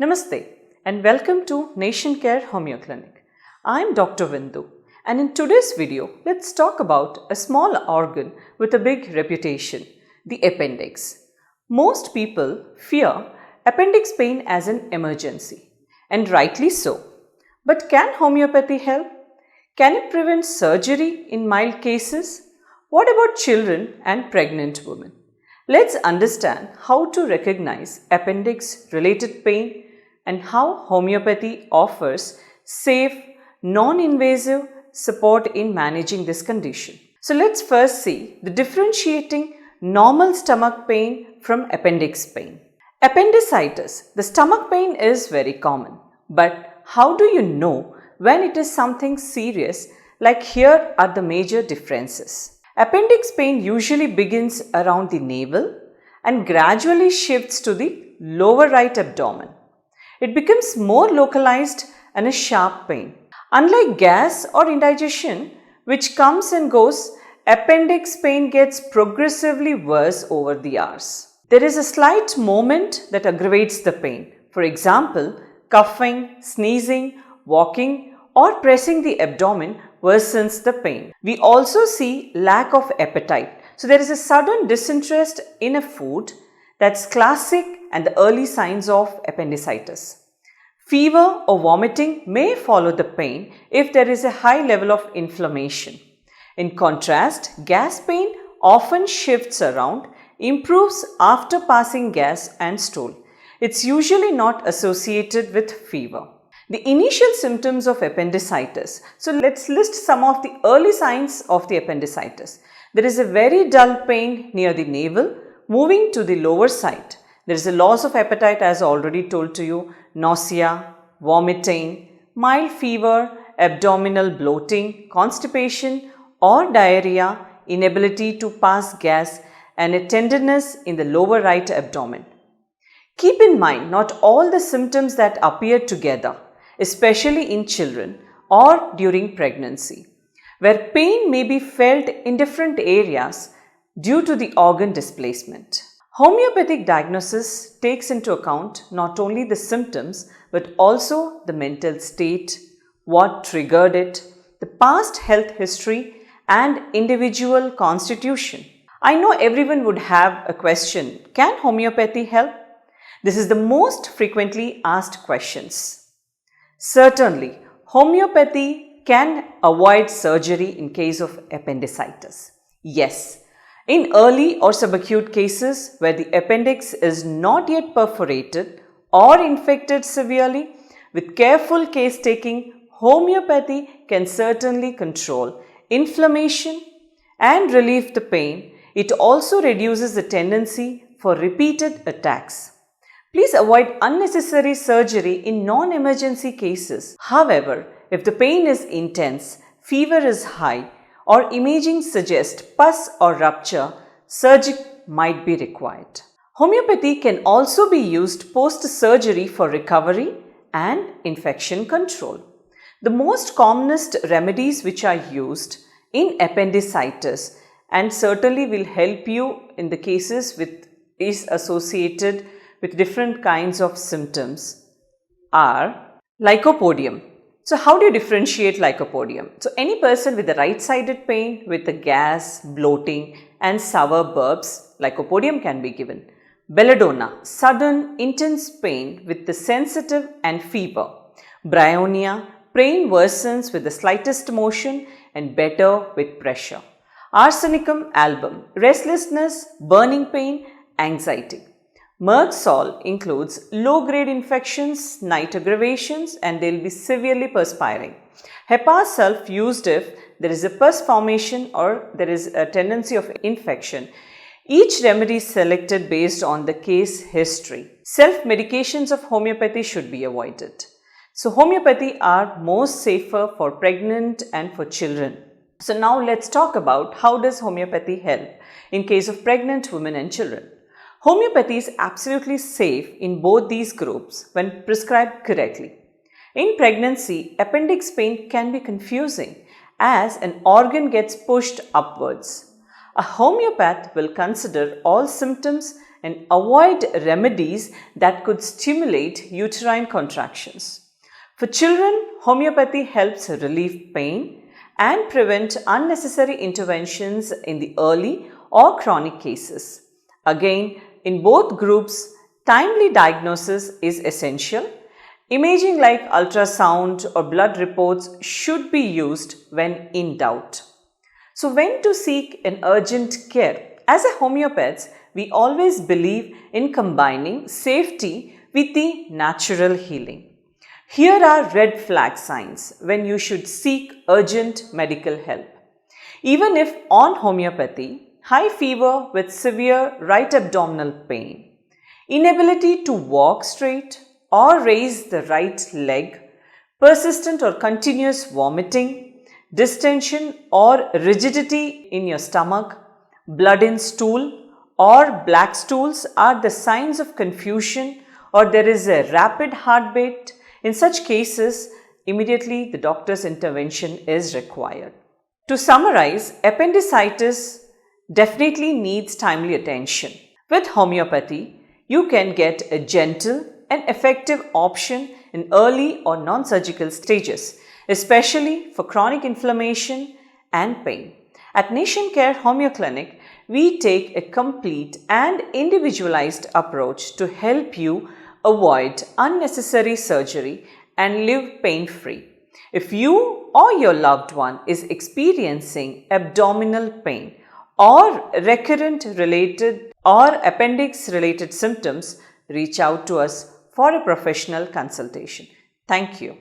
Namaste and welcome to Care Homeo Clinic. I am Dr. Vindoo, and in today's video, let's talk about a small organ with a big reputation, the appendix. Most people fear appendix pain as an emergency, and rightly so. But can homeopathy help? Can it prevent surgery in mild cases? What about children and pregnant women? Let's understand how to recognize appendix-related pain and how homeopathy offers safe, non-invasive support in managing this condition. So let's first see the differentiating normal stomach pain from appendix pain. Appendicitis, the stomach pain is very common, but how do you know when it is something serious? Like here are the major differences. Appendix pain usually begins around the navel and gradually shifts to the lower right abdomen. It becomes more localized and a sharp pain. Unlike gas or indigestion, which comes and goes, appendix pain gets progressively worse over the hours. There is a slight moment that aggravates the pain. For example, coughing, sneezing, walking, or pressing the abdomen worsens the pain. We also see lack of appetite. So there is a sudden disinterest in a food. That's classic and the early signs of appendicitis. Fever or vomiting may follow the pain if there is a high level of inflammation. In contrast, gas pain often shifts around, improves after passing gas and stool. It's usually not associated with fever. The initial symptoms of appendicitis. So let's list some of the early signs of the appendicitis. There is a very dull pain near the navel, moving to the lower side. There is a loss of appetite as already told to you, nausea, vomiting, mild fever, abdominal bloating, constipation or diarrhea, inability to pass gas and a tenderness in the lower right abdomen. Keep in mind not all the symptoms that appear together, especially in children or during pregnancy, where pain may be felt in different areas due to the organ displacement. Homeopathic diagnosis takes into account not only the symptoms but also the mental state, what triggered it, the past health history and individual constitution. I know everyone would have a question, can homeopathy help? This is the most frequently asked questions. Certainly, homeopathy can avoid surgery in case of appendicitis. Yes, in early or subacute cases where the appendix is not yet perforated or infected severely, with careful case taking, homeopathy can certainly control inflammation and relieve the pain. It also reduces the tendency for repeated attacks. Please avoid unnecessary surgery in non-emergency cases. However, if the pain is intense, fever is high, or imaging suggests pus or rupture, surgery might be required. Homeopathy can also be used post-surgery for recovery and infection control. The most commonest remedies which are used in appendicitis and certainly will help you in the cases with is associated with different kinds of symptoms are lycopodium. So how do you differentiate lycopodium? So any person with the right-sided pain with the gas, bloating and sour burps, lycopodium can be given. Belladonna, sudden intense pain with the sensitive and fever. Bryonia, pain worsens with the slightest motion and better with pressure. Arsenicum album, restlessness, burning pain, anxiety. Merc Sol includes low-grade infections, night aggravations and they will be severely perspiring. Hepar Sulph used if there is a pus formation or there is a tendency of infection. Each remedy is selected based on the case history. Self-medications of homeopathy should be avoided. So homeopathy are most safer for pregnant and for children. So now let's talk about how does homeopathy help in case of pregnant women and children. Homeopathy is absolutely safe in both these groups when prescribed correctly. In pregnancy, appendix pain can be confusing as an organ gets pushed upwards. A homeopath will consider all symptoms and avoid remedies that could stimulate uterine contractions. For children, homeopathy helps relieve pain and prevent unnecessary interventions in the early or chronic cases. Again, in both groups, timely diagnosis is essential. Imaging like ultrasound or blood reports should be used when in doubt. So, when to seek an urgent care? As a homeopath, we always believe in combining safety with the natural healing. Here are red flag signs when you should seek urgent medical help. Even if on homeopathy, high fever with severe right abdominal pain, inability to walk straight or raise the right leg, persistent or continuous vomiting, distension or rigidity in your stomach, blood in stool or black stools are the signs of confusion, or there is a rapid heartbeat. In such cases, immediately the doctor's intervention is required. To summarize, appendicitis definitely needs timely attention. With homeopathy, you can get a gentle and effective option in early or non-surgical stages, especially for chronic inflammation and pain. At Nation Care Homeo Clinic, we take a complete and individualized approach to help you avoid unnecessary surgery and live pain-free. If you or your loved one is experiencing abdominal pain or recurrent related or appendix-related symptoms, reach out to us for a professional consultation. Thank you.